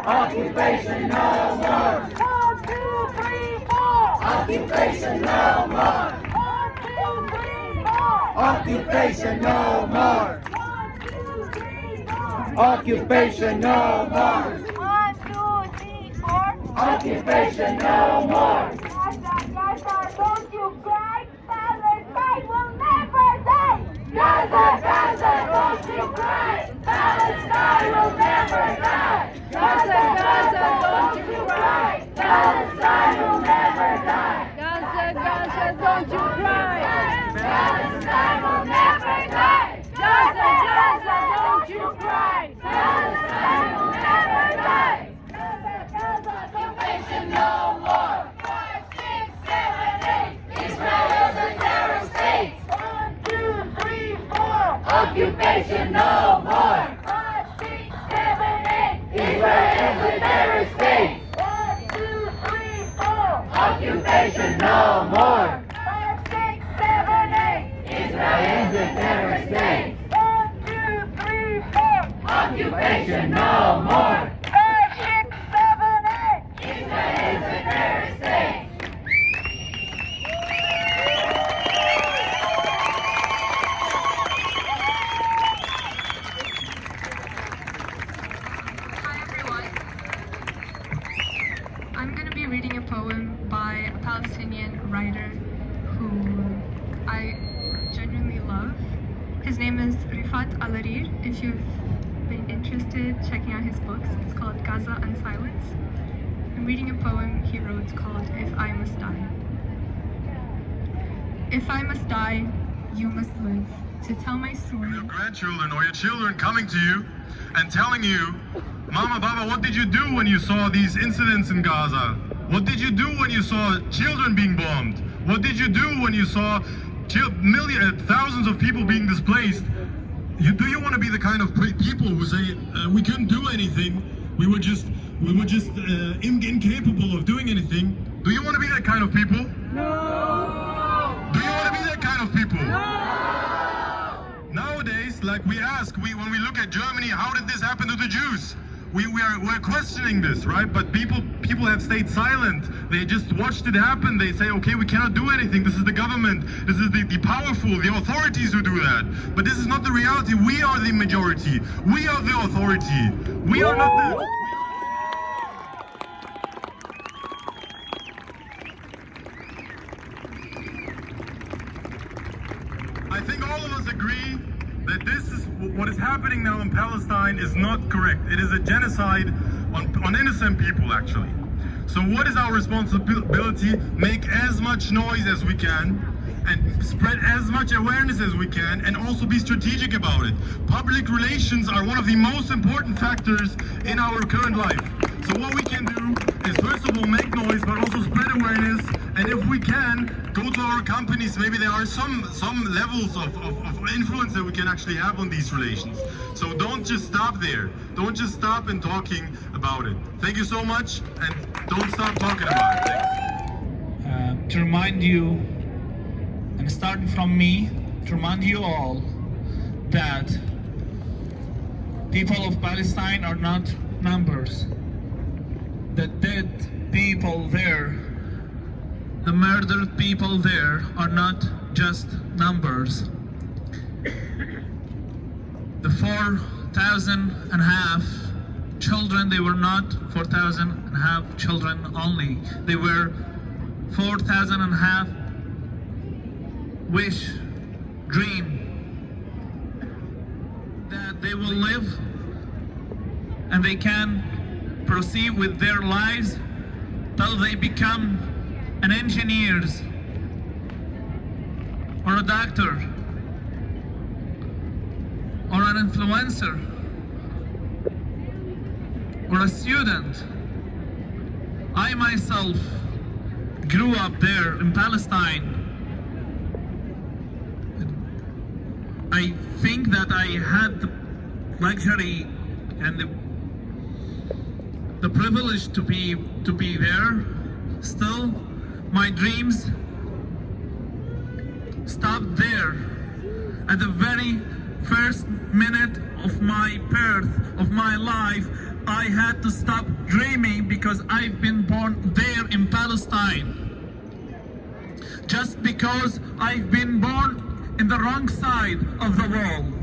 Occupation no more. 1, 2, 3, 4. Occupation no more. 1, 2, 3, 4. Occupation no more. 1, 2, 3, 4. Occupation no more. 1, 2, 3, 4. Occupation no more. Gaza, Gaza, don't you cry. Palestine will never die. Gaza, Gaza, don't you cry. Palestine will never die. Gaza, Gaza, don't you cry. Palestine will never die. Gaza, Gaza, don't you cry. Palestine will never die. Gaza, Gaza, don't you cry. Palestine will never die. Gaza, Gaza, occupation no more. 5, 6, 7, 8. Israel is a terror state. 1, 2, 3, 4. Occupation no more. 5, 6, 7, 8. Israel is a terror state. 1, 2, 3, 4. Occupation no more. 5, 6, 7, 8. Israel is a terror state. 1, 2, 3, 4. Occupation no more. 5, 6, 7, 8. Israel is a terror state. Hi everyone. I'm going to be reading a poem by a Palestinian writer who I genuinely love. His name is Rifat Al-Arir. If you've been interested checking out his books, it's called Gaza and Silence. I'm reading a poem he wrote called If I Must Die. If I must die, you must live to tell my story. Your grandchildren or your children coming to you and telling you, Mama, Baba, what did you do when you saw these incidents in Gaza? What did you do when you saw children being bombed? What did you do when you saw thousands of people being displaced? Do you want to be the kind of people who say, we couldn't do anything, we were just incapable of doing anything? Do you want to be that kind of people? No! Do you want to be that kind of people? No! Nowadays, like when we look at Germany, how did this happen to the Jews? We're questioning this, right? But people have stayed silent. They just watched it happen. They say, okay, we cannot do anything. This is the government. This is the powerful, the authorities who do that. But this is not the reality. We are the majority. We are the authority. We are not the... I think all of us agree that this is what is happening now in Palestine is not correct. It is a genocide on innocent people, actually. So what is our responsibility? Make as much noise as we can and spread as much awareness as we can, and also be strategic about it. Public relations are one of the most important factors in our current life. So what we can do is, first of all, make noise, but also spread awareness. And if we can, go to our companies. Maybe there are some levels of influence that we can actually have on these relations. So don't just stop there. Don't just stop in talking about it. Thank you so much, and don't stop talking about it. Thank you. To remind you, and starting from me, to remind you all that people of Palestine are not numbers. The dead people there, the murdered people there are not just numbers. The 4,500 children, they were not 4,500 children only. They were 4,500 wish, dream that they will live and they can proceed with their lives till they become an engineers or a doctor or an influencer or a student. I myself grew up there in Palestine. I think that I had the luxury and the privilege to be there. Still, my dreams stopped there at the very first minute of my birth, of my life. I had to stop dreaming because I've been born there in Palestine. Just because I've been born in the wrong side of the wall.